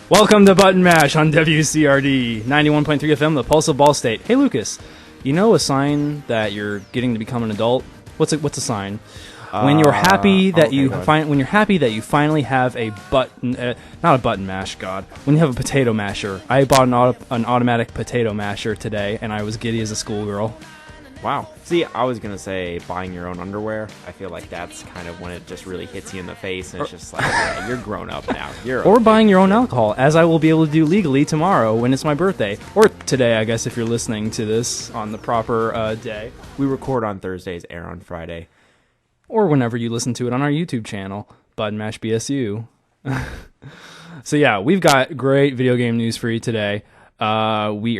Welcome to Button Mash on WCRD 91.3 FM, the Pulse of Ball State. Hey Lucas, you know a sign that you're getting to become an adult? What's a sign? When you're happy that when you're happy that you finally have a button, not a button mash, God. When you have a potato masher. I bought an automatic potato masher today, and I was giddy as a schoolgirl. Wow. See, I was going to say buying your own underwear. I feel like that's kind of when it just really hits you in the face, and it's just like, yeah, you're grown up now. Or buying your own alcohol, as I will be able to do legally tomorrow when it's my birthday. Or today, I guess, if you're listening to this on the proper day. We record on Thursdays, air on Friday. Or whenever you listen to it on our YouTube channel, Button Mash BSU. So yeah, we've got great video game news for you today. We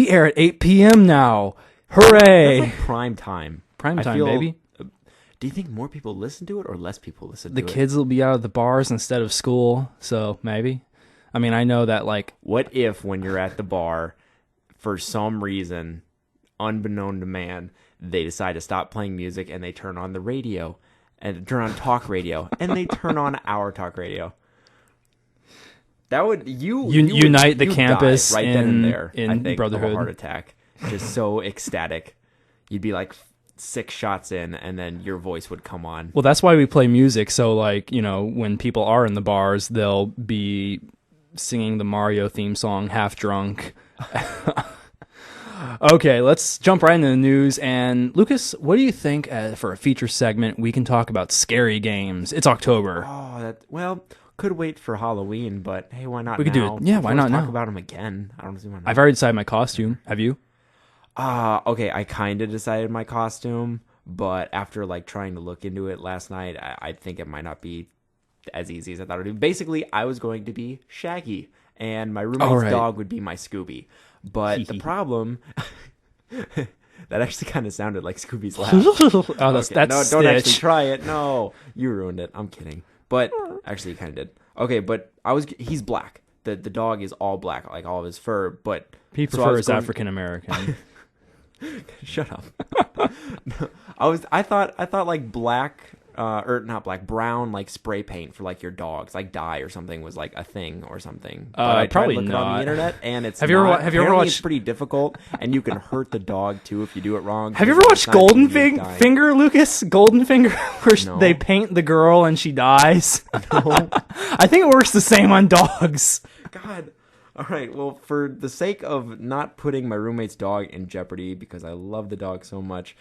air at 8 p.m. now. Hooray! That's like prime time. Prime time, baby. Do you think more people listen to it or less people listen to it? The kids will be out of the bars instead of school, so maybe. I mean, I know that, like... What if when you're at the bar, for some reason, unbeknown to man, they decide to stop playing music and they turn on the radio, and turn on talk radio, and they turn on our talk radio? That would... Unite the campus right then and there, in I think, brotherhood. Of a heart attack. Just so ecstatic. You'd be like 6 shots in, and then your voice would come on. Well, that's why we play music. So, like, you know, when people are in the bars, they'll be singing the Mario theme song, half drunk. Okay, let's jump right into the news. And Lucas, what do you think for a feature segment we can talk about scary games? It's October. Oh, could wait for Halloween, but hey, why not? We could do it. Yeah, why not now? Talk about them again. I don't see why not. I've already decided my costume. Have you? Okay, I kind of decided my costume, but after like trying to look into it last night, I think it might not be as easy as I thought it would be. Basically, I was going to be Shaggy, and my roommate's dog would be my Scooby. But the problem... That actually kind of sounded like Scooby's laugh. That's don't actually try it. No, you ruined it. I'm kidding. But actually, you kind of did. Okay, but he's black. The dog is all black, like all of his fur. But he prefers African American. Shut up. No, I thought like black or not black, brown like spray paint for like your dogs, like dye or something was like a thing or something. But I probably tried to look not. it on the internet, and it's have you ever watched? It's pretty difficult, and you can hurt the dog too if you do it wrong. Have you ever watched Golden Finger, Lucas? Golden Finger, where they paint the girl and she dies. No. I think it works the same on dogs. God. All right, well, for the sake of not putting my roommate's dog in jeopardy, because I love the dog so much,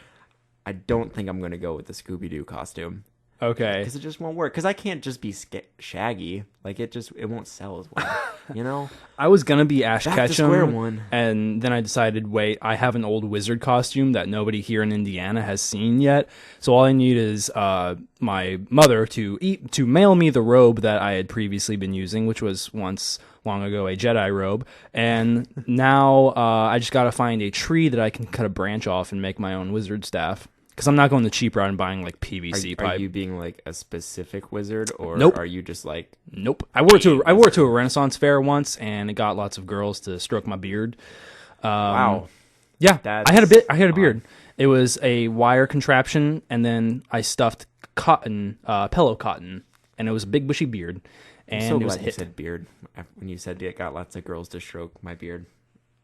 I don't think I'm going to go with the Scooby-Doo costume. Okay. Because it just won't work. Because I can't just be Shaggy. Like, it won't sell as well, you know? I was going to be Ash Ketchum, and then I decided, wait, I have an old wizard costume that nobody here in Indiana has seen yet, so all I need is my mother to mail me the robe that I had previously been using, which was once... long ago, a Jedi robe, and now I just gotta find a tree that I can cut a branch off and make my own wizard staff, because I'm not going the cheap route and buying like PVC pipe. Are you being like a specific wizard, or are you just like... Nope. I wore it to a Renaissance fair once, and it got lots of girls to stroke my beard. Wow. Yeah, I had a beard. It was a wire contraption, and then I stuffed cotton, pillow cotton, and it was a big bushy beard. And I'm so it was glad you said beard. When you said it got lots of girls to stroke my beard,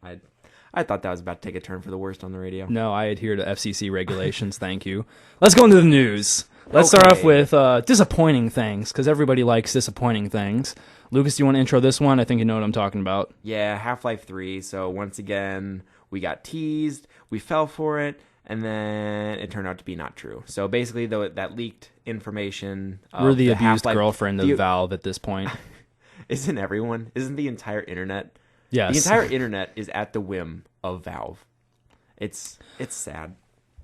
I thought that was about to take a turn for the worst on the radio. No, I adhere to FCC regulations. Thank you. Let's go into the news. Let's start off with disappointing things, because everybody likes disappointing things. Lucas, do you want to intro this one? I think you know what I'm talking about. Yeah, Half-Life 3. So once again, we got teased, we fell for it, and then it turned out to be not true. So basically, though, that leaked information... We're the abused girlfriend of Valve at this point. Isn't everyone? Isn't the entire internet? Yes. The entire internet is at the whim of Valve. It's sad.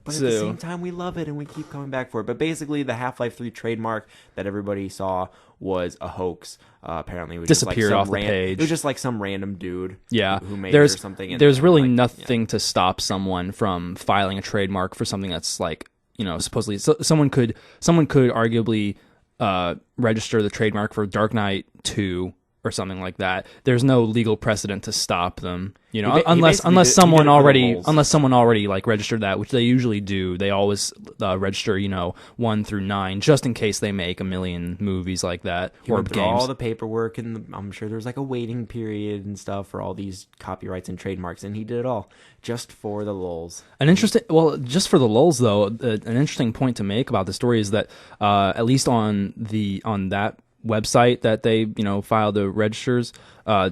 But at the same time, we love it, and we keep coming back for it. But basically, the Half-Life 3 trademark that everybody saw was a hoax. Apparently, it was disappeared just like off the page. It was just like some random dude who made it or something. And there's really nothing to stop someone from filing a trademark for something that's like, you know, supposedly... someone could arguably register the trademark for Dark Knight 2 or something like that. There's no legal precedent to stop them, you know, He unless basically someone did it for the already lulz. like registered that, which they usually do. They always register, 1 through 9, just in case they make a million movies like that He or went through games. all the paperwork, and I'm sure there's like a waiting period and stuff for all these copyrights and trademarks, and he did it all just for the lulz. Just for the lulz though, an interesting point to make about the story is that at least on that website that they file the registers,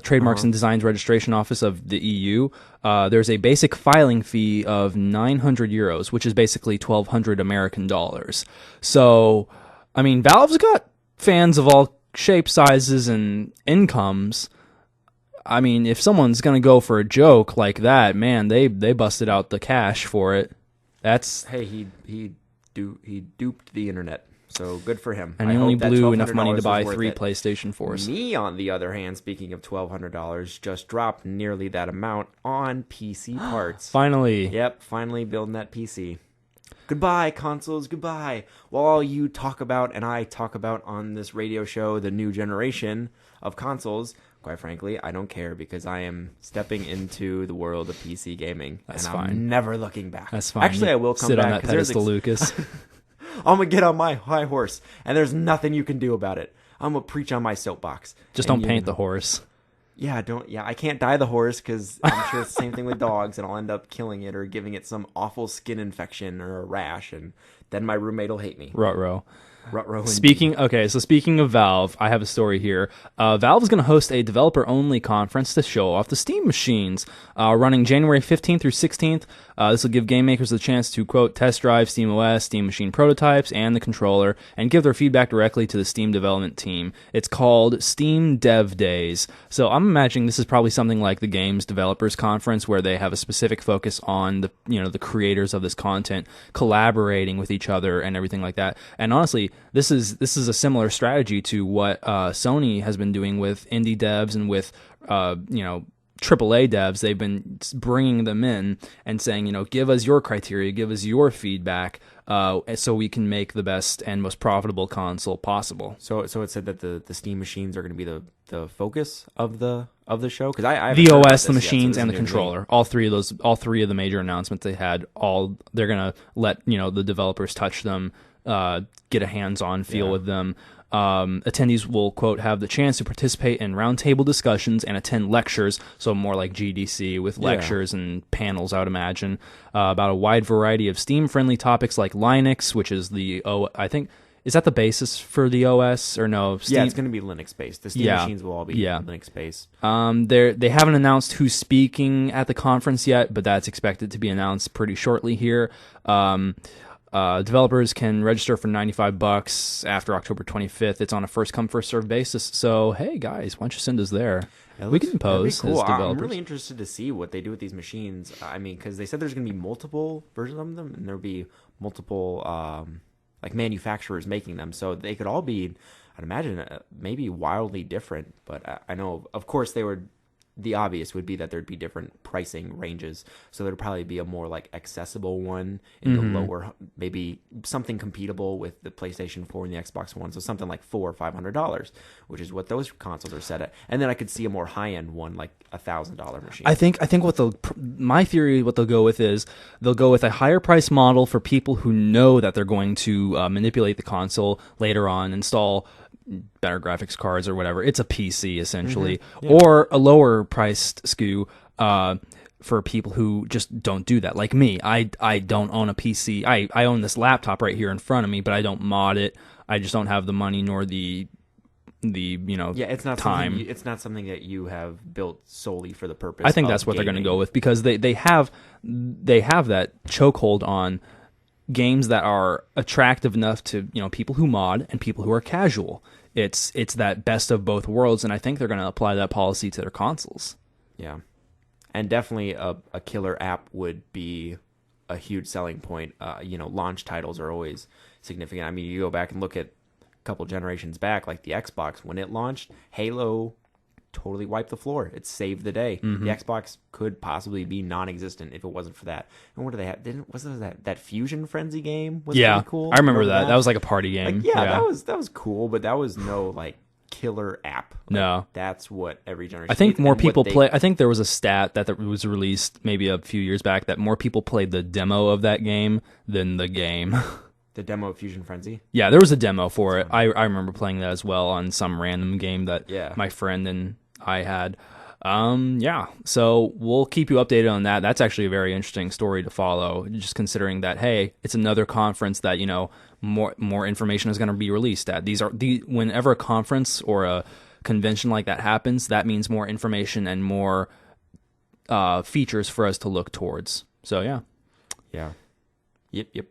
trademarks and designs registration office of the EU, there's a basic filing fee of 900 euros, which is basically 1,200 American dollars. So I mean, Valve's got fans of all shapes, sizes, and incomes. I mean, if someone's gonna go for a joke like that, man, they busted out the cash for it. That's Hey, he duped the internet. So good for him. and I he only hope that blew enough money $1,200 to buy was worth 3 it. PlayStation 4s. Me, on the other hand, speaking of $1,200, just dropped nearly that amount on PC parts. Finally, Yep, finally building that PC. Goodbye, consoles, goodbye. While all you talk about and I talk about on this radio show the new generation of consoles, quite frankly, I don't care because I am stepping into the world of PC gaming. That's and fine. I'm never looking back. that's fine. Actually, I will come sit back on that 'cause there's pedestal, Lucas. I'm going to get on my high horse, and there's nothing you can do about it. I'm going to preach on my soapbox. Just And don't paint the horse. Yeah, I can't dye the horse because I'm sure it's the same thing with dogs, and I'll end up killing it or giving it some awful skin infection or a rash, and then my roommate will hate me. Ruh-roh. Ruh-roh. Speaking of Valve, I have a story here. Valve is going to host a developer-only conference to show off the Steam machines, running January 15th through 16th. This will give game makers the chance to, quote, test drive SteamOS, Steam machine prototypes, and the controller, and give their feedback directly to the Steam development team. It's called Steam Dev Days. So I'm imagining this is probably something like the Games Developers Conference, where they have a specific focus on the creators of this content collaborating with each other and everything like that. And honestly, this is a similar strategy to what Sony has been doing with indie devs and with AAA devs. They've been bringing them in and saying, give us your criteria, give us your feedback, so we can make the best and most profitable console possible. So it said that the Steam machines are going to be the focus of the show, because I The haven't heard about OS, the this yet, so machines, this and is the new to me. controller. All three of the major announcements they had. They're gonna let the developers touch them, get a hands-on feel with them. Attendees will, quote, have the chance to participate in roundtable discussions and attend lectures, so more like GDC with lectures and panels, I would imagine, about a wide variety of Steam-friendly topics like Linux, which is I think, is that the basis for the OS, or no? Steam, Yeah, it's going to be Linux-based. The Steam machines will all be Linux-based. They haven't announced who's speaking at the conference yet, but that's expected to be announced pretty shortly here. Developers can register for $95 after October 25th. It's on a first-come, first-served basis. So, hey, guys, why don't you send us there? We can pose cool. as developers. I'm really interested to see what they do with these machines. I mean, because they said there's going to be multiple versions of them, and there'll be multiple like manufacturers making them. So they could all be, I'd imagine, maybe wildly different. But I know, of course, the obvious would be that there'd be different pricing ranges. So there'd probably be a more like accessible one in the lower, maybe something compatible with the PlayStation 4 and the Xbox One. So something like $400 or $500, which is what those consoles are set at. And then I could see a more high end one, like $1,000 machine. I think my theory, what they'll go with is they'll go with a higher price model for people who know that they're going to manipulate the console later on, install better graphics cards or whatever. It's a PC essentially, or a lower priced SKU for people who just don't do that. Like me, I don't own a PC. I own this laptop right here in front of me, but I don't mod it. I just don't have the money nor the it's not time. It's not something that you have built solely for the purpose. I think of that's what they're going to gaming. go with, because they have that chokehold on games that are attractive enough to people who mod and people who are casual. It's that best of both worlds, and I think they're going to apply that policy to their consoles. Yeah, and definitely a killer app would be a huge selling point. Launch titles are always significant. I mean, you go back and look at a couple generations back, like the Xbox, when it launched, Halo totally wiped the floor. It saved the day. The Xbox could possibly be non-existent if it wasn't for that. And what do they have? Was that Fusion Frenzy game? Was Yeah, pretty cool. I remember that. That was like a party game. Like, that was cool, but that was no like killer app. Like, No. that's what every generation. I think needs, more and what people they- play. I think there was a stat that was released maybe a few years back that more people played the demo of that game than the game. the demo of Fusion Frenzy. Yeah, there was a demo for it. I remember playing that as well on some random game that Yeah. my friend and I had. Yeah, so we'll keep you updated on that. That's actually a very interesting story to follow, just considering that, hey, it's another conference that, you know, more information is going to be released at. Whenever a conference or a convention like that happens, that means more information and more features for us to look towards. So, yeah. Yeah. Yep.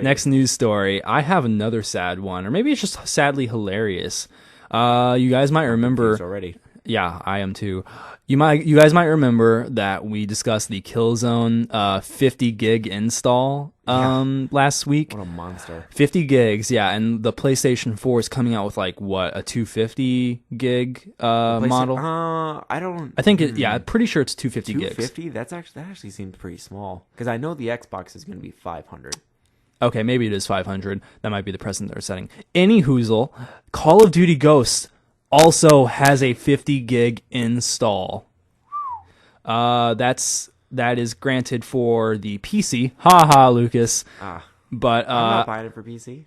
Next news story. I have another sad one, or maybe it's just sadly hilarious. You guys might remember already. Yeah, I am too. You guys might remember that we discussed the Killzone 50 gig install last week. What a monster. 50 gigs, yeah, and the PlayStation 4 is coming out with like what, a 250 gig model? I think pretty sure it's 250 gigs. 250? That actually seems pretty small because I know the Xbox is going to be 500. Okay, maybe it is 500. That might be the precedent they're setting. Any hoozle, Call of Duty Ghosts also has a 50 gig install. That is granted for the PC. Haha, Lucas. But I'm not buying it for PC.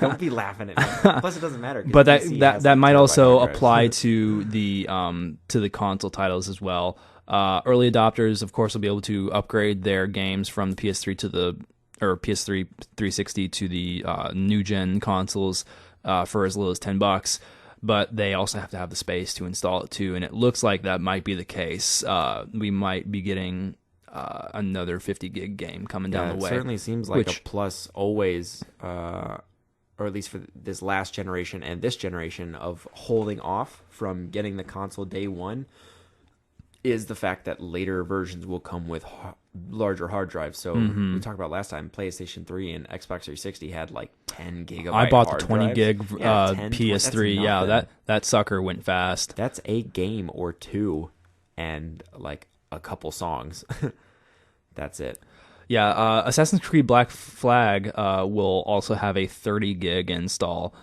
Don't be laughing at me. Plus, it doesn't matter. But that might also apply to the console titles as well. Early adopters, of course, will be able to upgrade their games from the PS3 PS3 360 to the new gen consoles for as little as $10. But they also have to have the space to install it too, and it looks like that might be the case. We might be getting another 50 gig game coming down the way. It certainly seems like a plus always, or at least for this last generation and this generation of holding off from getting the console day one, is the fact that later versions will come with larger hard drives. So we talked about last time, PlayStation 3 and Xbox 360 had like 10 gigabyte I bought the hard 20 drives. gig 10, PS3. Yeah, that sucker went fast. That's a game or two and like a couple songs. That's it. Yeah, Assassin's Creed Black Flag will also have a 30 gig install,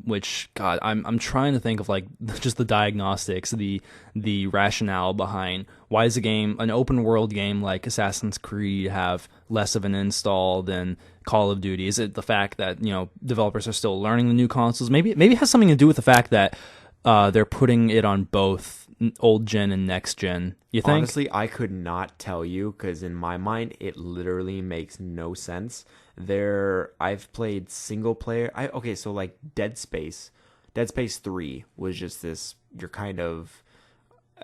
which, God, I'm trying to think of like just the diagnostics, the rationale behind why does an open world game like Assassin's Creed have less of an install than Call of Duty? Is it the fact that, you know, developers are still learning the new consoles? Maybe it has something to do with the fact that they're putting it on both old gen and next gen. You think? Honestly, I could not tell you because in my mind it literally makes no sense. I've played single player. So like Dead Space 3 was just this your kind of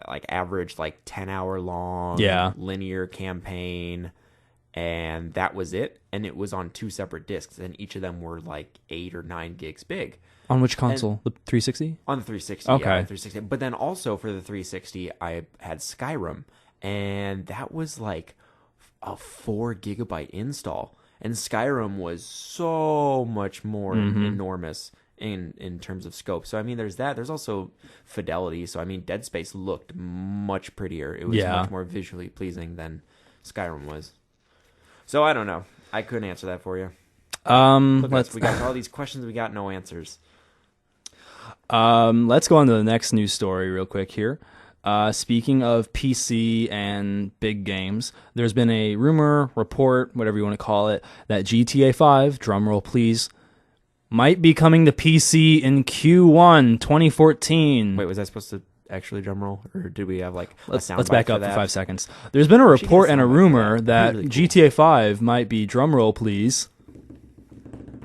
like average like 10-hour long linear campaign, and that was it. And it was on two separate discs, and each of them were like 8 or 9 gigs big. On which console? The 360? On the 360. Okay. Yeah, 360. But then also for the 360, I had Skyrim, and that was like a 4 gigabyte install. And Skyrim was so much more enormous in terms of scope. So I mean, there's that. There's also fidelity. So I mean, Dead Space looked much prettier. It was much more visually pleasing than Skyrim was. So I don't know. I couldn't answer that for you. We got all these questions. We got no answers. Let's go on to the next news story real quick here. Speaking of PC and big games, there's been a rumor, report, whatever you want to call it, that GTA 5, drumroll please, might be coming to PC in Q1 2014. Wait, was I supposed to actually drum roll, or did we have like let's back up for 5 seconds. There's been a report and a rumor that really cool. GTA 5 might be, drumroll please,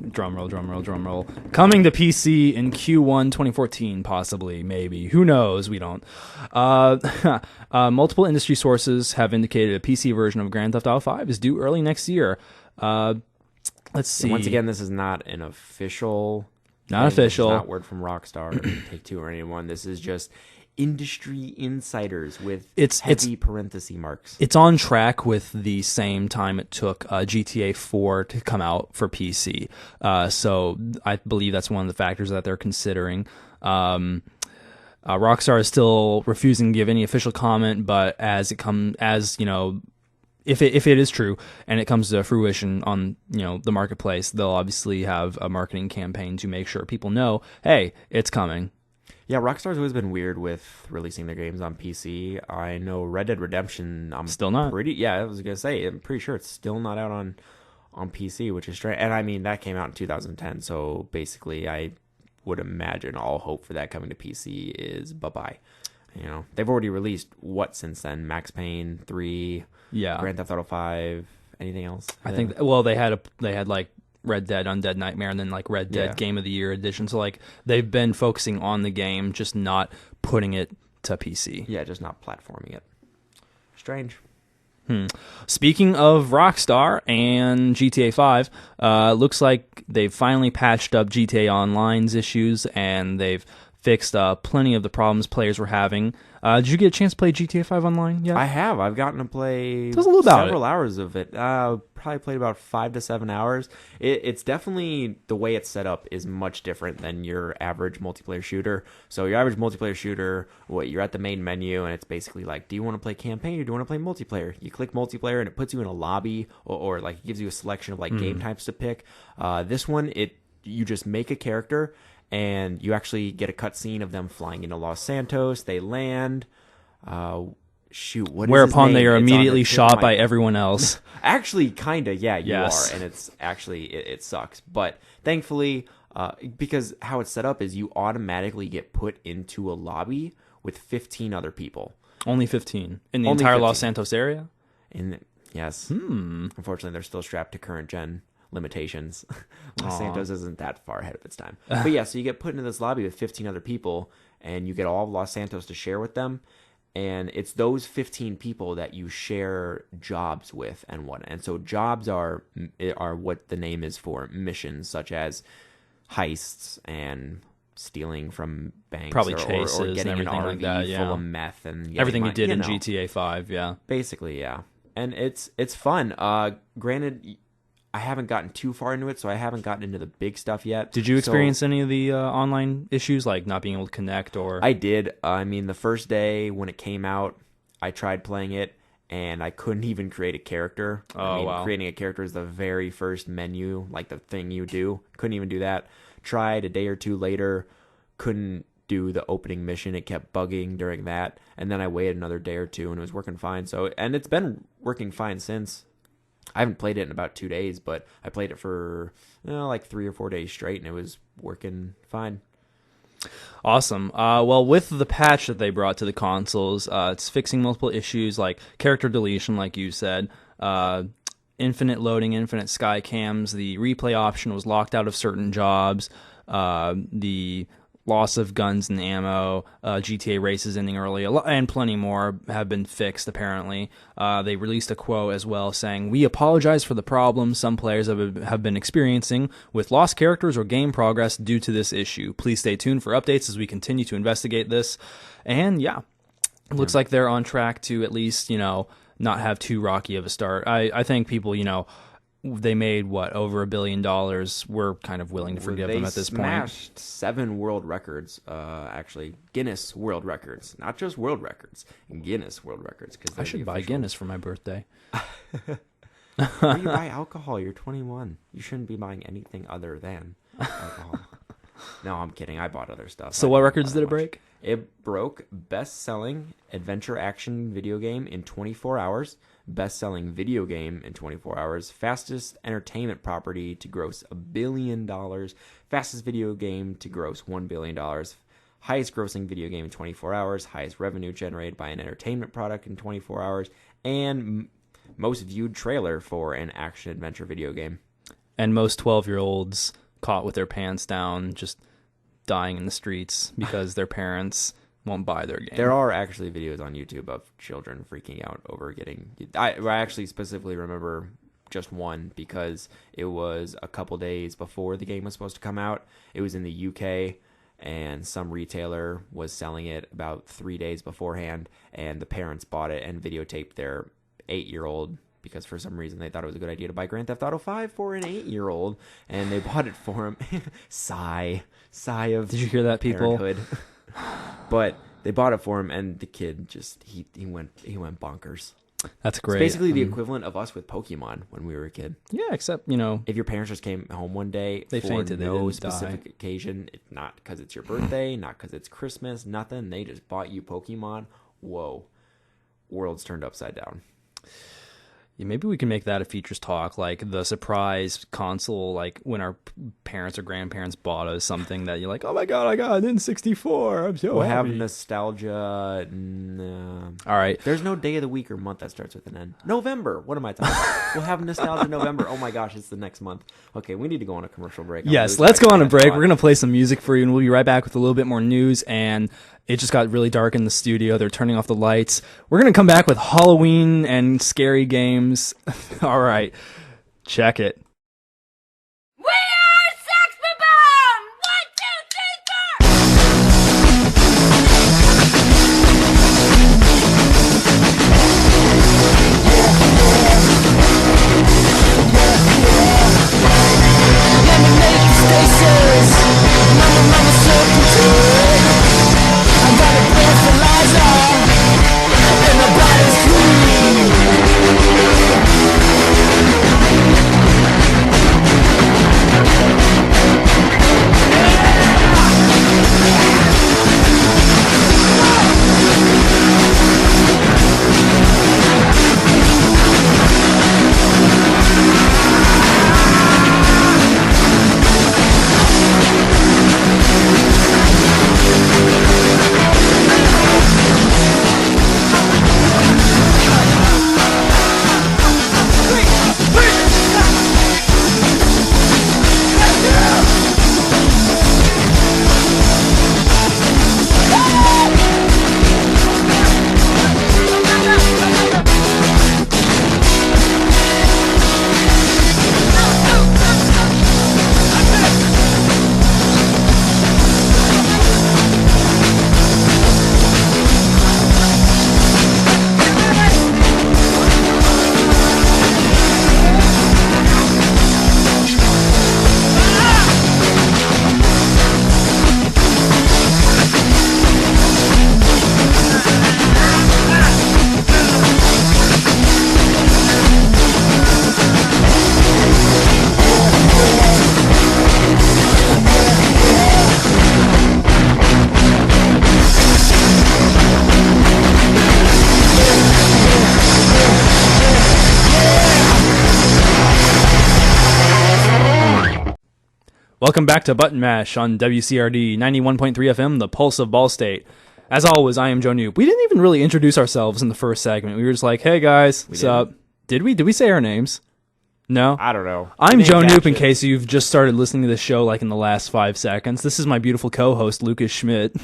drumroll, coming to PC in Q1 2014, possibly, maybe, who knows, we don't. Multiple industry sources have indicated a PC version of Grand Theft Auto 5 is due early next year. Let's see. Once again, this is not an official. Not official. This is not word from Rockstar or Take-Two or anyone. This is just industry insiders with heavy parenthesis marks. It's on track with the same time it took GTA 4 to come out for PC. So I believe that's one of the factors that they're considering. Rockstar is still refusing to give any official comment, but as if it is true and it comes to fruition on the marketplace, they'll obviously have a marketing campaign to make sure people know, hey, it's coming. Yeah, Rockstar's always been weird with releasing their games on PC. I know Red Dead Redemption, Still not. I was gonna say, I'm pretty sure it's still not out on PC, which is strange. And I mean, that came out in 2010, so basically, I would imagine all hope for that coming to PC is bye-bye. They've already released what since then? Max Payne 3, Grand Theft Auto 5, anything else? I think they had like Red Dead Undead Nightmare and then like Red Dead Game of the Year edition. So like they've been focusing on the game, just not putting it to PC. Yeah, just not platforming it. Strange. Speaking of Rockstar and GTA 5, looks like they've finally patched up GTA Online's issues and they've fixed plenty of the problems players were having. Did you get a chance to play GTA 5 Online yet? I have. I've gotten to play Tell us a little about several hours of it. Probably played about 5 to 7 hours. It's definitely, the way it's set up is much different than your average multiplayer shooter. So your average multiplayer shooter, you're at the main menu and it's basically like, do you want to play campaign or do you want to play multiplayer? You click multiplayer and it puts you in a lobby or like gives you a selection of like game types to pick. This one, you just make a character and you actually get a cutscene of them flying into Los Santos. They land. What is his Whereupon name? they are It's immediately shot by everyone else. Actually, kinda, yeah, you Yes. are, and it's actually it sucks. But thankfully, because how it's set up is you automatically get put into a lobby with 15 other people. Only 15 in the Only entire 15. Los Santos area? And yes, unfortunately, they're still strapped to current gen limitations. Los Santos isn't that far ahead of its time. But yeah, so you get put into this lobby with 15 other people, and you get all of Los Santos to share with them. And it's those 15 people that you share jobs with and what. And so jobs are what the name is for missions, such as heists and stealing from banks, Probably or chases getting and an everything RV like that, yeah. full of meth and getting Everything you money, did in know. GTA 5, yeah. Basically, yeah. And it's fun. Granted, I haven't gotten too far into it, so I haven't gotten into the big stuff yet. Did you experience any of the online issues, like not being able to connect or... I did. I mean, the first day when it came out, I tried playing it, and I couldn't even create a character. Wow. Creating a character is the very first menu, like the thing you do. Couldn't even do that. Tried a day or two later, couldn't do the opening mission. It kept bugging during that, and then I waited another day or two, and it was working fine. And it's been working fine since. I haven't played it in about 2 days, but I played it for like 3 or 4 days straight, and it was working fine. Awesome. Well, with the patch that they brought to the consoles, it's fixing multiple issues like character deletion, like you said, infinite loading, infinite sky cams. The replay option was locked out of certain jobs. The loss of guns and ammo, GTA races ending early, and plenty more have been fixed, apparently. They released a quote as well saying, "We apologize for the problems some players have been experiencing with lost characters or game progress due to this issue. Please stay tuned for updates as we continue to investigate this." And yeah, it looks like they're on track to at least, not have too rocky of a start. I think people, they made over $1 billion. We're kind of willing to forgive them at this point. They smashed 7 world records, actually Guinness World Records, not just world records, Guinness World Records. Because I should buy Guinness for my birthday. Why do you buy alcohol? You're 21. You shouldn't be buying anything other than alcohol. No, I'm kidding. I bought other stuff. So what records did it break? It broke best-selling adventure action video game in 24 hours, best-selling video game in 24 hours, fastest entertainment property to gross $1 billion, fastest video game to gross $1 billion, highest grossing video game in 24 hours, highest revenue generated by an entertainment product in 24 hours, and most viewed trailer for an action-adventure video game. And most 12-year-olds caught with their pants down, just dying in the streets because their parents won't buy their game. There are actually videos on YouTube of children freaking out over getting... I actually specifically remember just one because it was a couple days before the game was supposed to come out. It was in the UK, and some retailer was selling it about 3 days beforehand, and the parents bought it and videotaped their 8-year-old because for some reason they thought it was a good idea to buy Grand Theft Auto 5 for an 8-year-old, and they bought it for him. Sigh of... Did you hear that, people? But they bought it for him, and the kid just he went bonkers. That's It's great. basically the equivalent of us with Pokemon when we were a kid. Yeah, except, you know, If your parents just came home one day They for fainted, they no didn't specific die. occasion, not because it's your birthday, not because it's Christmas, nothing, they just bought you Pokemon. Whoa, world's turned upside down. yeah, maybe we can make that a features talk, like the surprise console, like when our parents or grandparents bought us something that you're like, oh my god, I got an N64. I'm so We'll have happy. nostalgia. All right. There's no day of the week or month that starts with an N. November. What am I talking about? We'll have nostalgia November. Oh my gosh, it's the next month. Okay, we need to go on a commercial break. Yes, let's go on a break. We're going to play some music for you, and we'll be right back with a little bit more news. And it just got really dark in the studio. They're turning off the lights. We're going to come back with Halloween and scary games. All right, check it. We are Sex Boom! 1, 2, 3, 4! Let me make you stasis. Mama, circle to it. I got a breathalyzer, and my body's free. Welcome back to Button Mash on WCRD 91.3 FM, the Pulse of Ball State. As always, I am Joe Noob. We didn't even really introduce ourselves in the first segment. We were just like, hey guys, what's up? Did we? Did we say our names? No? I don't know. I'm Joe Noob, in Gashes. case you've just started listening to this show like in the last 5 seconds. This is my beautiful co-host, Lucas Schmidt.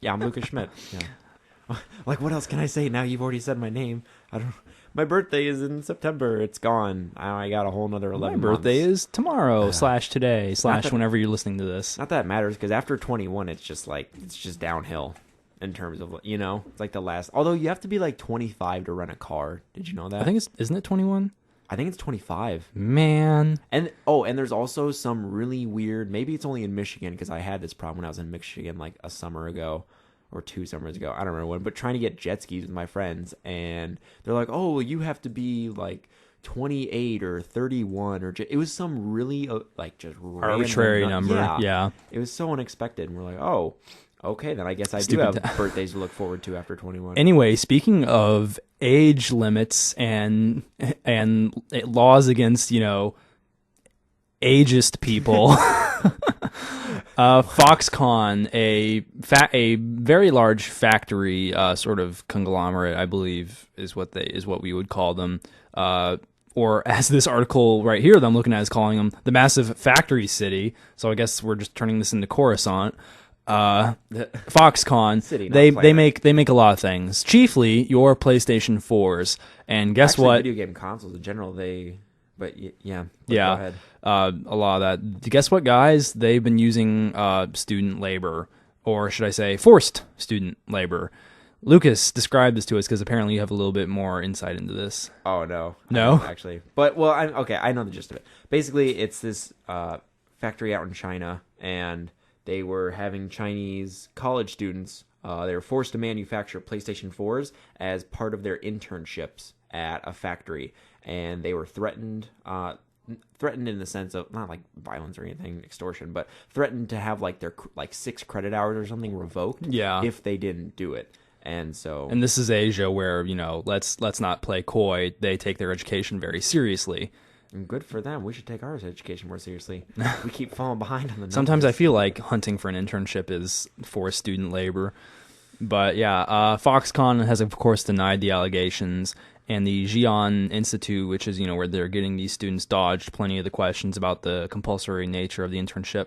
Yeah, I'm Lucas Schmidt. Yeah. Like, what else can I say now? You've already said my name. I don't. My birthday is in September. It's gone. I got a whole nother 11 My birthday months. is tomorrow / today / that- whenever you're listening to this. Not that it matters, because after 21, it's just downhill in terms of, it's like the last. Although you have to be like 25 to rent a car. Did you know that? I think isn't it 21? I think it's 25. Man. And there's also some really weird. Maybe it's only in Michigan, because I had this problem when I was in Michigan like a summer ago. Or 2 summers ago, I don't remember when, but trying to get jet skis with my friends, and they're like, "Oh, well, you have to be like 28 or 31 or it was some really just Arbitrary random number. Yeah. It was so unexpected, and we're like, "Oh, okay, then I guess I Stupid do have birthdays to look forward to after 21." Anyway, speaking of age limits and laws against, ageist people, Foxconn, a very large factory sort of conglomerate, I believe is what we would call them, or as this article right here that I'm looking at is calling them, the massive factory city. So I guess we're just turning this into Coruscant. Foxconn, City, not they planet. make a lot of things, chiefly your PlayStation 4s. And guess Actually, what? video game consoles in general, yeah. Go Yeah, ahead. a lot of that. Guess what, guys? They've been using student labor, or should I say, forced student labor. Lucas, describe this to us, because apparently you have a little bit more insight into this. Oh no, No? I don't, actually. But I know the gist of it. Basically, it's this factory out in China, and they were having Chinese college students. They were forced to manufacture PlayStation 4s as part of their internships at a factory, and they were threatened. Threatened in the sense of not like violence or anything, extortion, but threatened to have like their like 6 credit hours or something revoked. Yeah. If they didn't do it, and so And this is Asia, where let's not play coy. They take their education very seriously. and good for them. We should take our education more seriously. We keep falling behind on the. Sometimes I numbers. feel like hunting for an internship is forced student labor. But yeah, Foxconn has, of course, denied the allegations. And the Xi'an Institute, which is, where they're getting these students, dodged plenty of the questions about the compulsory nature of the internship.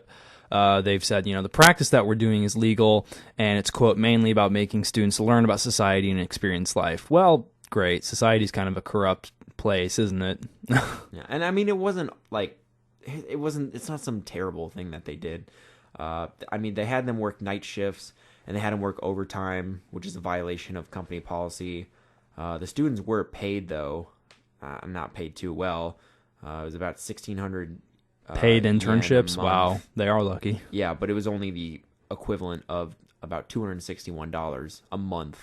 They've said, the practice that we're doing is legal, and it's, quote, mainly about making students learn about society and experience life. Well, great. Society's kind of a corrupt place, isn't it? Yeah, and I mean, it's not some terrible thing that they did. I mean, they had them work night shifts, and they had them work overtime, which is a violation of company policy. The students were paid, though, not paid too well. It was about 1,600 Paid yen a internships? month. Wow, they are lucky. Yeah, but it was only the equivalent of about $261 a month,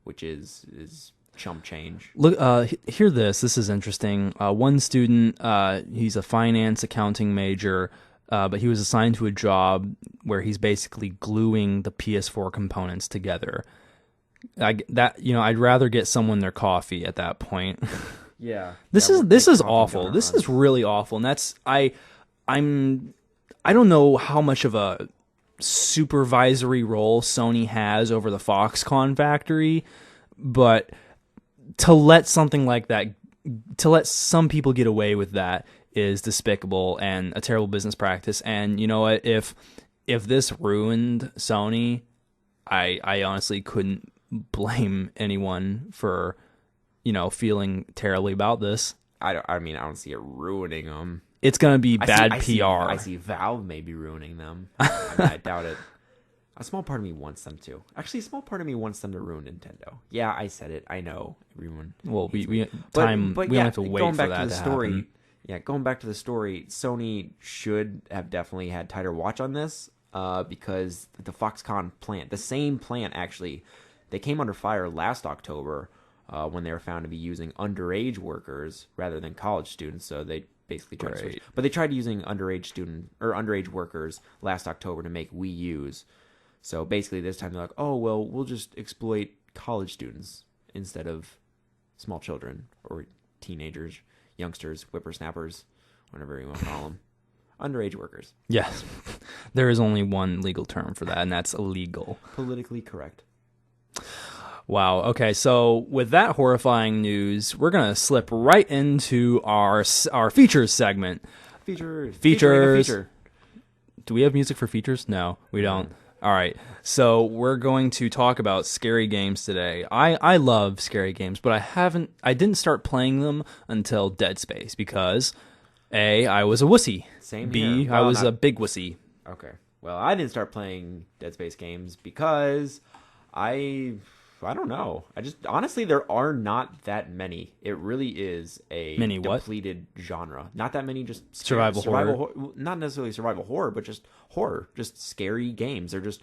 which is chump change. Look, hear this. This is interesting. One student, he's a finance accounting major, but he was assigned to a job where he's basically gluing the PS4 components together. I'd rather get someone their coffee at that point. Yeah, This is awful. This is really awful, and I don't know how much of a supervisory role Sony has over the Foxconn factory, but to let something like that, to let some people get away with that is despicable and a terrible business practice. And you know what? If this ruined Sony, I honestly couldn't blame anyone for, feeling terribly about this. I don't see it ruining them. It's going to be bad PR. I see Valve maybe ruining them. I doubt it. A small part of me wants them to. Actually, a small part of me wants them to ruin Nintendo. Yeah, I said it. I know everyone. Well, we yeah, don't have to wait for that to happen. Yeah, going back to the story, Sony should have definitely had tighter watch on this because the Foxconn plant, the same plant actually, they came under fire last October when they were found to be using underage workers rather than college students. So they basically tried to switch. But they tried using underage workers last October to make Wii U's. So basically this time they're like, oh, well, we'll just exploit college students instead of small children or teenagers, youngsters, whippersnappers, whatever you want to call them. Underage workers. Yes. There is only one legal term for that, and that's illegal. Politically correct. Wow. Okay, so with that horrifying news, we're going to slip right into our features segment. Features. Features. Featuring a feature. Do we have music for features? No, we don't. All right. So we're going to talk about scary games today. I love scary games, but I didn't start playing them until Dead Space because A, I was a wussy. Same B, here. I Well, was not- a big wussy. Okay. Well, I didn't start playing Dead Space games because I don't know. Honestly, there are not that many. It really is a Many what? depleted genre. Not that many just Survival horror. Not necessarily survival horror, but just horror. Just scary games. There just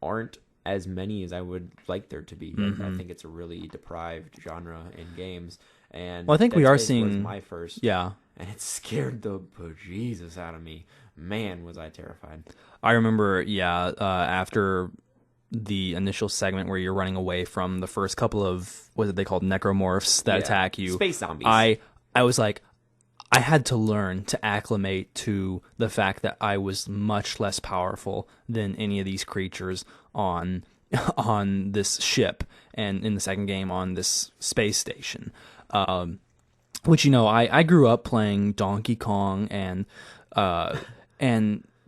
aren't as many as I would like there to be. I think it's a really deprived genre in games. And Well, I think Dead we are Space was seeing my first. Yeah. And it scared the bejesus out of me. Man, was I terrified. I remember, after the initial segment where you're running away from the first couple of, what are they called, necromorphs that Yeah. attack you. Space zombies. I was like, I had to learn to acclimate to the fact that I was much less powerful than any of these creatures on this ship, and in the second game on this space station. Which, I grew up playing Donkey Kong and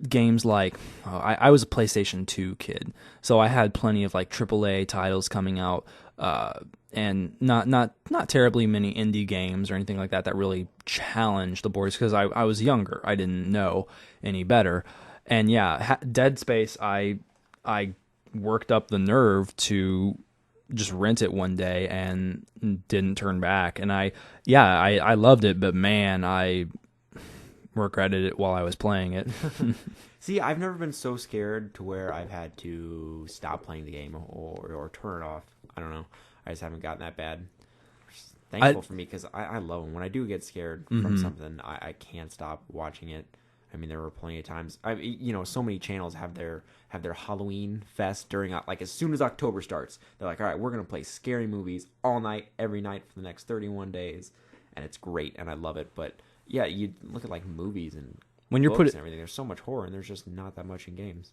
games like I was a PlayStation 2 kid, so I had plenty of like AAA titles coming out, and not terribly many indie games or anything like that really challenged the borders because I was younger. I didn't know any better, and Dead Space. I worked up the nerve to just rent it one day and didn't turn back, and I loved it, but man, I regretted it while I was playing it. See, I've never been so scared to where I've had to stop playing the game or turn it off. I don't know. I just haven't gotten that bad. Thankful for me because I love them. When I do get scared from something, I can't stop watching it. I mean, there were plenty of times. So many channels have their Halloween fest during like as soon as October starts. They're like, all right, we're gonna play scary movies all night, every night for the next 31 days, and it's great, and I love it. But yeah, you look at like movies and when you're and everything. There's so much horror, and there's just not that much in games.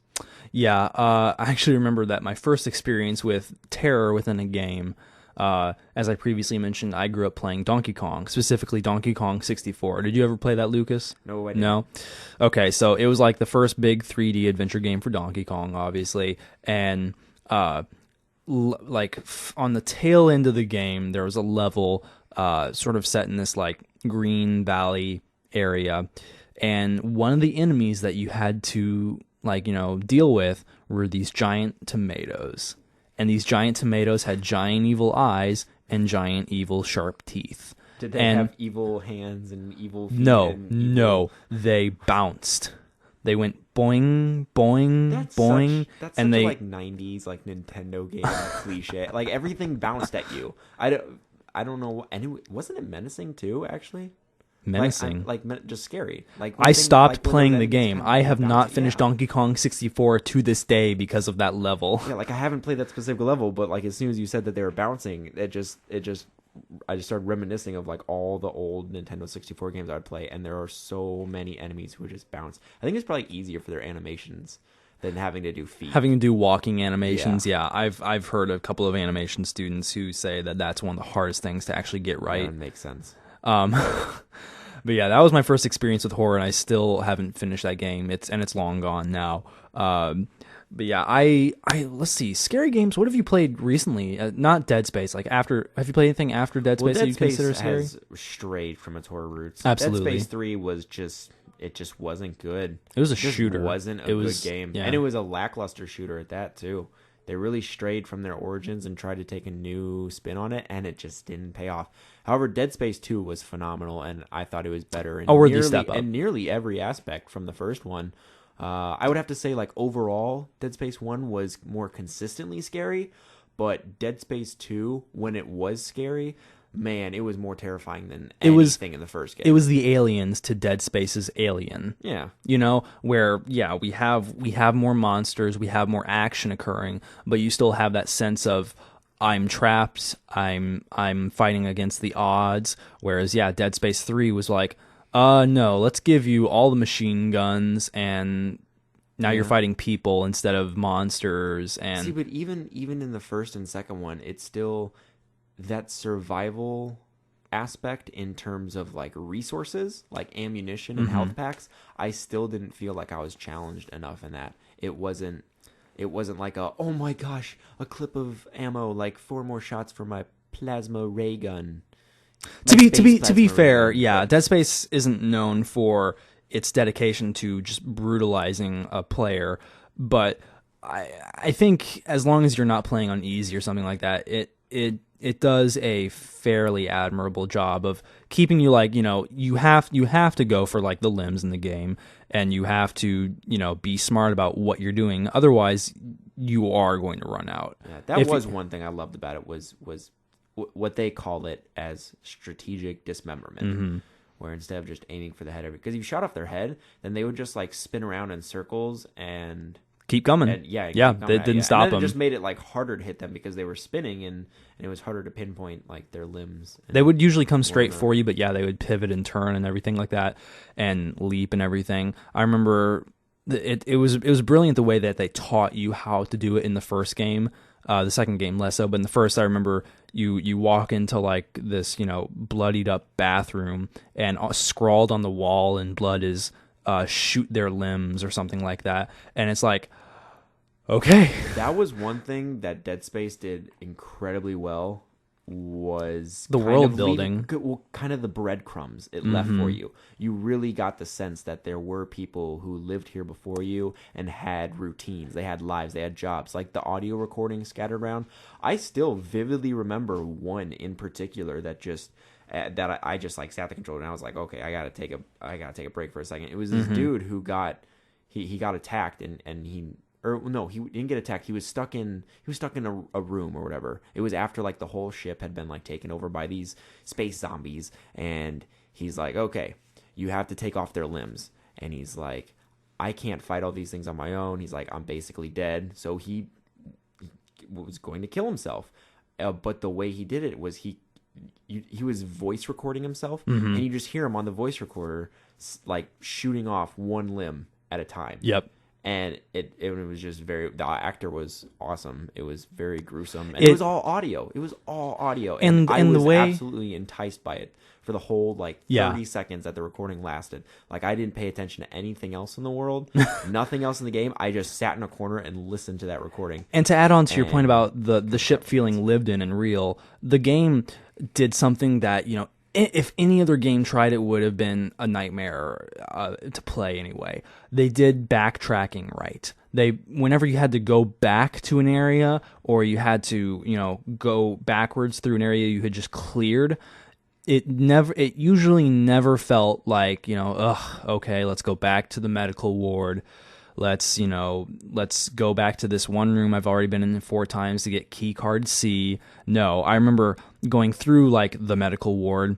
Yeah, I actually remember that my first experience with terror within a game. As I previously mentioned, I grew up playing Donkey Kong, specifically Donkey Kong 64. Did you ever play that, Lucas? No, I didn't. No? Okay, so it was like the first big 3D adventure game for Donkey Kong, obviously. And on the tail end of the game, there was a level sort of set in this like green valley area. And one of the enemies that you had to deal with were these giant tomatoes. And these giant tomatoes had giant evil eyes and giant evil sharp teeth. Did they have evil hands and evil feet? No, they bounced. They went boing, boing, boing. That's and such they a, like 90s like Nintendo game cliche. Like everything bounced at you. I don't know. And wasn't it menacing too? Actually. Menacing, just scary. I stopped playing the game. I have not finished Donkey Kong 64 to this day because of that level. Yeah, I haven't played that specific level, but as soon as you said that they were bouncing, I just started reminiscing of all the old Nintendo 64 games I would play, and there are so many enemies who would just bounce. I think it's probably easier for their animations than having to do feet. Having to do walking animations, yeah. I've heard a couple of animation students who say that that's one of the hardest things to actually get right. That makes sense. But yeah, that was my first experience with horror, and I still haven't finished that game. It's long gone now. But yeah, I let's see, scary games. What have you played recently? Not Dead Space. Have you played anything after Dead Space that you consider scary? Has strayed from its horror roots. Absolutely. Dead Space 3 was just wasn't good. It was a shooter. It wasn't a good game, yeah. And it was a lackluster shooter at that too. They really strayed from their origins and tried to take a new spin on it, and it just didn't pay off. However, Dead Space 2 was phenomenal, and I thought it was better in nearly every aspect from the first one. I would have to say, overall, Dead Space 1 was more consistently scary, but Dead Space 2, when it was scary, man, it was more terrifying than anything in the first game. It was the aliens to Dead Space's Alien. Yeah. Where we have more monsters, we have more action occurring, but you still have that sense of I'm trapped, I'm fighting against the odds. Whereas Dead Space 3 was no, let's give you all the machine guns and now you're fighting people instead of monsters. And see, but even in the first and second one, it's still that survival aspect in terms of resources, like ammunition and health packs. I still didn't feel like I was challenged enough in that. It wasn't like oh my gosh, a clip of ammo, 4 more shots for my plasma ray gun. To be fair, Dead Space isn't known for its dedication to just brutalizing a player, but I think as long as you're not playing on easy or something like that, it does a fairly admirable job of keeping you you have to go for the limbs in the game, and you have to be smart about what you're doing, otherwise you are going to run out. Yeah, that was one thing I loved about it was what they call it as strategic dismemberment, where instead of just aiming for the head, because if you shot off their head, then they would just spin around in circles and keep coming. And, they didn't stop them. It just made it harder to hit them because they were spinning, and it was harder to pinpoint their limbs. They would usually come straight for you, but they would pivot and turn and everything like that, and leap and everything. I remember it was brilliant the way that they taught you how to do it in the first game. The second game less so, but in the first, I remember you walk into this bloodied up bathroom, and scrawled on the wall in blood is shoot their limbs or something like that, and it's okay. That was one thing that Dead Space did incredibly well, was the world building. Kind of the breadcrumbs it left for you. You really got the sense that there were people who lived here before you and had routines. They had lives. They had jobs. The audio recording scattered around. I still vividly remember one in particular that just I just sat the controller and I was okay, I gotta take a break for a second. It was this dude who got he got attacked and he or no, he didn't get attacked. He was stuck in a room or whatever. It was after like the whole ship had been like taken over by these space zombies, and he's like, okay, you have to take off their limbs. And he's like, I can't fight all these things on my own. He's like, I'm basically dead. So he was going to kill himself. But the way he did it was he was voice recording himself, and you just hear him on the voice recorder like shooting off one limb at a time. Yep. And it was just the actor was awesome. It was very gruesome, and it was all audio. And I was the way, absolutely enticed by it for the whole like 30 seconds that the recording lasted. Like, I didn't pay attention to anything else in the world, nothing else in the game. I just sat in a corner and listened to that recording. And to add on to your point about the ship feeling lived in and real, the game did something that, you know, if any other game tried, it would have been a nightmare to play anyway. They did backtracking right. Whenever you had to go back to an area, or you had to, you know, go backwards through an area you had just cleared, it usually never felt like, you know, okay, let's go back to the medical ward. Let's go back to this one room I've already been in 4 times to get key card C. No, I remember going through like the medical ward,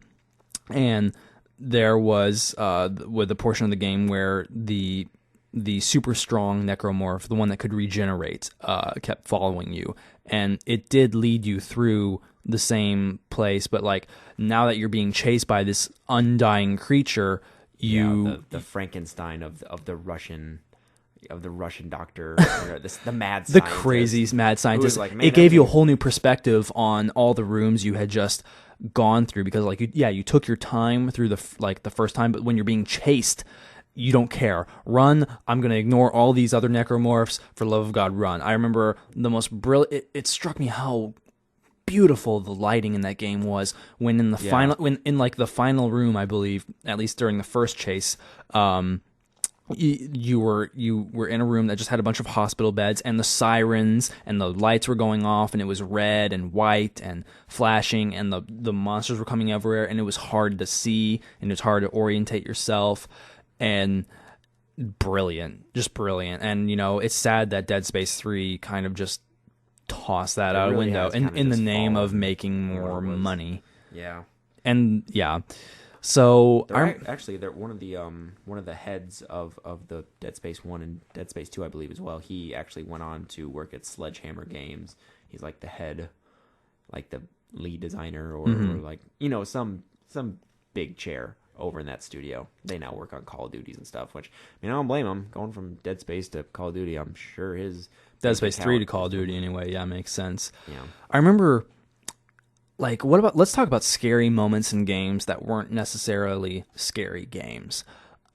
and there was with the portion of the game where the super strong necromorph, the one that could regenerate, kept following you, and it did lead you through the same place. But like, now that you're being chased by this undying creature, the Frankenstein of the Russian doctor, the mad scientist, the crazy mad scientist. Like, it gave you a whole new perspective on all the rooms you had just gone through, because like you took your time through the first time, but when you're being chased, you don't care. Run. I'm gonna ignore all these other necromorphs. For the love of God, run. I remember the most brilliant. It struck me how beautiful the lighting in that game was when in the final room, I believe, at least during the first chase, you were in a room that just had a bunch of hospital beds, and the sirens and the lights were going off, and it was red and white and flashing, and the monsters were coming everywhere, and it was hard to see, and it was hard to orientate yourself, and just brilliant. And you know, it's sad that Dead Space 3 kind of just tossed that out a window in the name of making more money. Yeah. And yeah. So they're one of the heads of the Dead Space 1 and Dead Space 2, I believe, as well. He actually went on to work at Sledgehammer Games. He's like the head, like the lead designer, or like, you know, some big chair over in that studio. They now work on Call of Duties and stuff, which, I mean, I don't blame him. Going from Dead Space to Call of Duty, I'm sure his Dead Space 3 to Call of Duty anyway. Yeah, makes sense. Yeah. I remember, like, let's talk about scary moments in games that weren't necessarily scary games.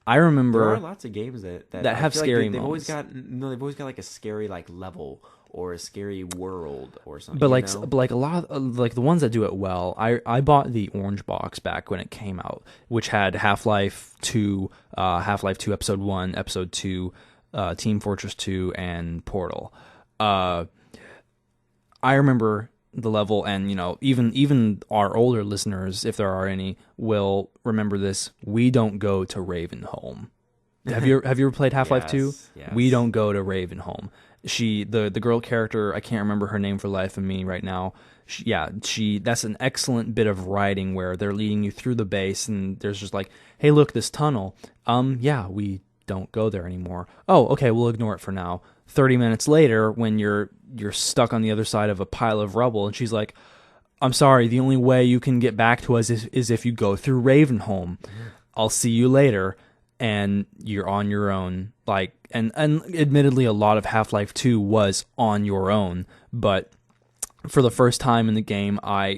I remember there are lots of games that have scary moments. They've always got like a scary like level or a scary world or something. But like a lot of like the ones that do it well. I bought the orange box back when it came out, which had Half-Life 2, Half-Life 2 Episode 1, Episode 2, Team Fortress 2, and Portal. I remember the level, and you know, even our older listeners, if there are any, will remember this. We don't go to Ravenholm. Have you ever played Half-Life 2? Yes. We don't go to Ravenholm. The girl character, I can't remember her name for the life of me right now. That's an excellent bit of writing where they're leading you through the base, and there's just like, hey, look, this tunnel. We don't go there anymore. Oh, okay, we'll ignore it for now. 30 minutes later, when you're stuck on the other side of a pile of rubble, and she's like, I'm sorry, the only way you can get back to us is if you go through Ravenholm. I'll see you later. And you're on your own. Like, and admittedly, a lot of Half-Life 2 was on your own, but for the first time in the game, I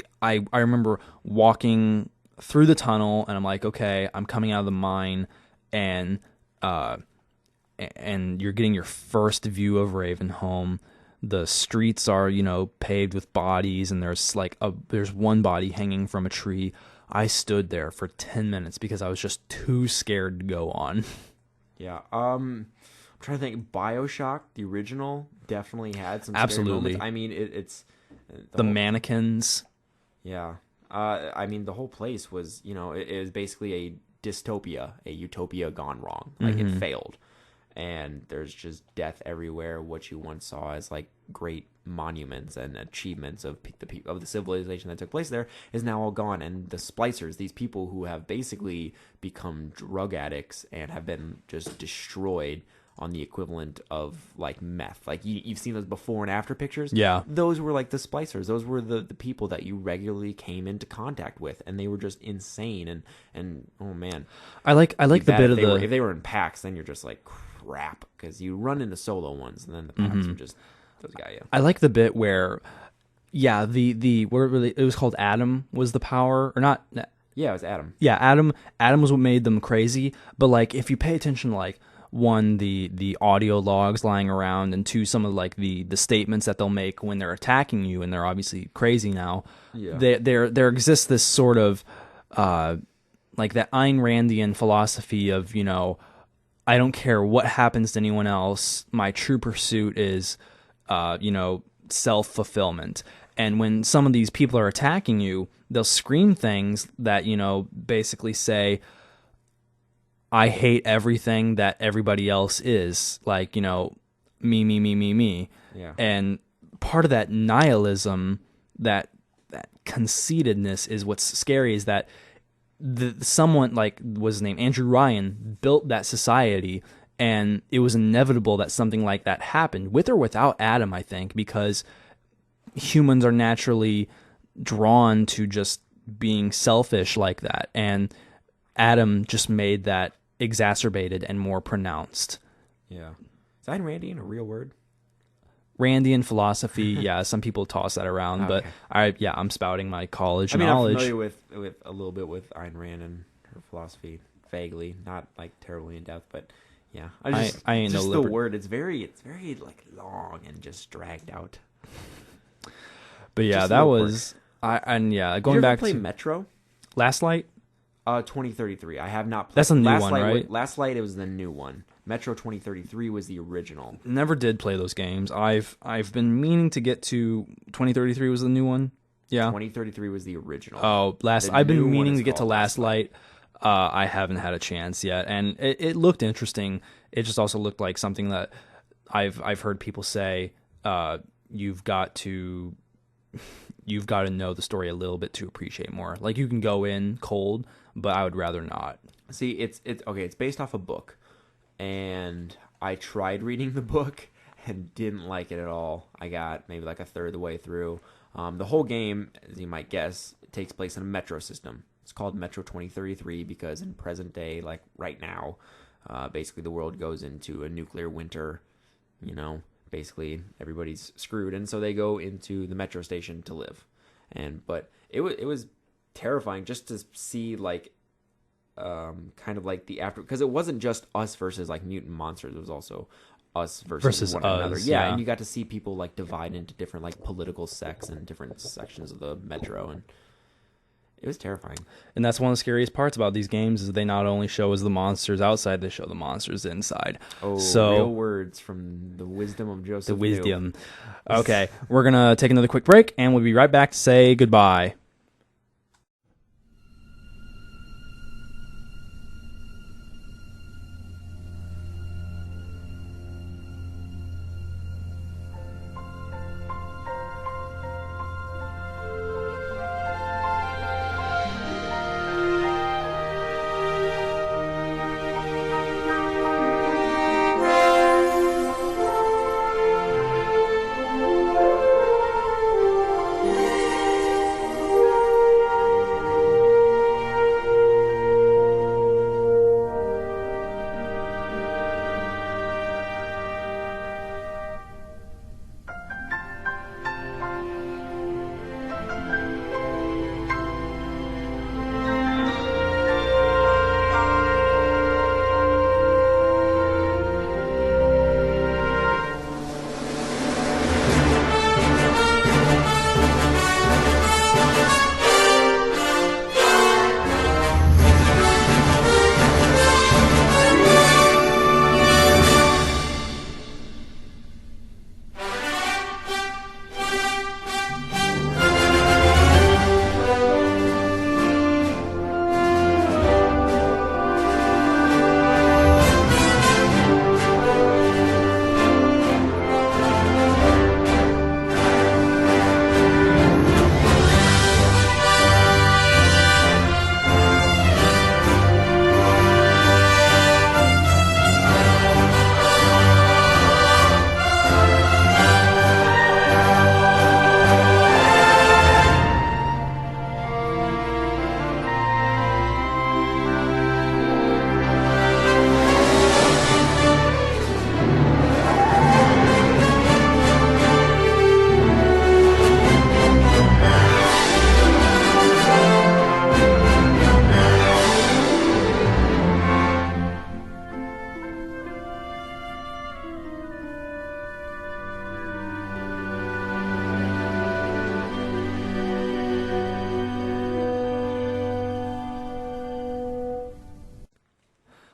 remember walking through the tunnel, and I'm like, okay, I'm coming out of the mine, and you're getting your first view of Ravenholm. The streets are, you know, paved with bodies, and there's one body hanging from a tree. I stood there for 10 minutes because I was just too scared to go on. Yeah. I'm trying to think. BioShock, the original, definitely had some absolutely scary moments. I mean, it's the mannequins. Yeah. I mean, the whole place was, you know, it was basically a dystopia, a utopia gone wrong. Like, it failed. and there's just death everywhere. What you once saw as like great monuments and achievements of the civilization that took place there is now all gone. And the splicers, these people who have basically become drug addicts and have been just destroyed on the equivalent of like meth. Like you've seen those before and after pictures. Yeah. Those were like the splicers. Those were the people that you regularly came into contact with, and they were just insane. And oh man, I like the bit of if they were in packs, then you're just like crap, because you run into solo ones, and then the packs are just those got you. I like the bit where, yeah, the what really, it was called Adam was the power, or not? Yeah, it was Adam. Yeah, Adam was what made them crazy. But like, if you pay attention, like, one, the audio logs lying around, and two, some of like the statements that they'll make when they're attacking you, and they're obviously crazy now. Yeah. There exists this sort of like that Ayn Randian philosophy of, you know, I don't care what happens to anyone else. My true pursuit is you know, self-fulfillment. And when some of these people are attacking you, they'll scream things that, you know, basically say, I hate everything that everybody else is. Like, you know, me. Yeah. And part of that nihilism, that conceitedness is what's scary, is that someone, like, was his name, Andrew Ryan, built that society, and it was inevitable that something like that happened, with or without Adam, I think, because humans are naturally drawn to just being selfish like that. And Adam just made that exacerbated and more pronounced. Yeah. Is Ayn Randian a real word? Randian philosophy, yeah, some people toss that around, but I'm spouting my college knowledge. I'm familiar with a little bit with Ayn Rand and her philosophy, vaguely, not like terribly in depth, but yeah. I ain't just no the word. It's very like long and just dragged out. But yeah, Just that a little was going Did you ever back play to Metro? Last Light. 2033. I have not played. That's a new Last one, Light, right? Last Light, it was the new one. Metro 2033 was the original. Never did play those games. I've been meaning to get to 2033 was the new one. Yeah. 2033 was the original. Oh, I've been meaning to get to Last Light. I haven't had a chance yet, and it looked interesting. It just also looked like something that I've heard people say. You've got to know the story a little bit to appreciate more. Like, you can go in cold, but I would rather not. See, it's okay. It's based off a book, and I tried reading the book and didn't like it at all. I got maybe like a third of the way through. The whole game, as you might guess, takes place in a metro system. It's called Metro 2033 because in present day, like right now, basically the world goes into a nuclear winter. You know, basically everybody's screwed, and so they go into the metro station to live. But it was terrifying just to see, like, kind of like the after, because it wasn't just us versus like mutant monsters. It was also us versus one another. Yeah, and you got to see people like divide into different like political sects and different sections of the metro, and it was terrifying. And that's one of the scariest parts about these games, is they not only show us the monsters outside, they show the monsters inside. Oh, so, real words from the wisdom of Joseph. The wisdom. Okay, we're gonna take another quick break, and we'll be right back to say goodbye.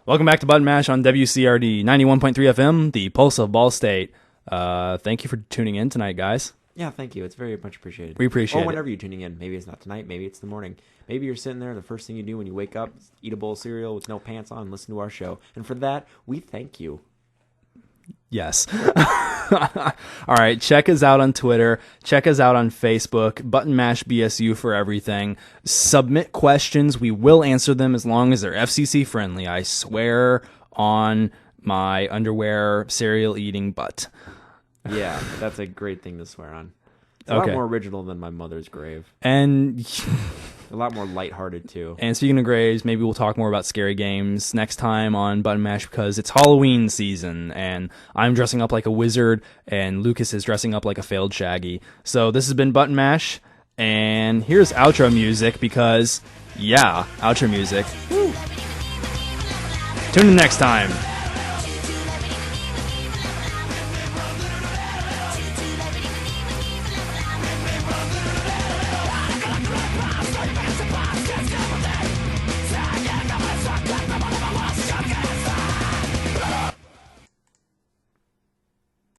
Welcome back to Button Mash on WCRD 91.3 FM, the Pulse of Ball State. Thank you for tuning in tonight, guys. Yeah, thank you. It's very much appreciated. We appreciate Or whenever it. you're tuning in. Maybe it's not tonight. Maybe it's the morning. Maybe you're sitting there. The first thing you do when you wake up is eat a bowl of cereal with no pants on and listen to our show. And for that, we thank you. Yes. All right. Check us out on Twitter. Check us out on Facebook. Button Mash BSU for everything. Submit questions. We will answer them as long as they're FCC friendly. I swear on my underwear cereal eating butt. Yeah, that's a great thing to swear on. It's a lot more original than my mother's grave. And A lot more lighthearted, too. And speaking of graves, maybe we'll talk more about scary games next time on Button Mash because it's Halloween season and I'm dressing up like a wizard and Lucas is dressing up like a failed Shaggy. So this has been Button Mash and here's outro music because, yeah, outro music. Woo. Tune in next time.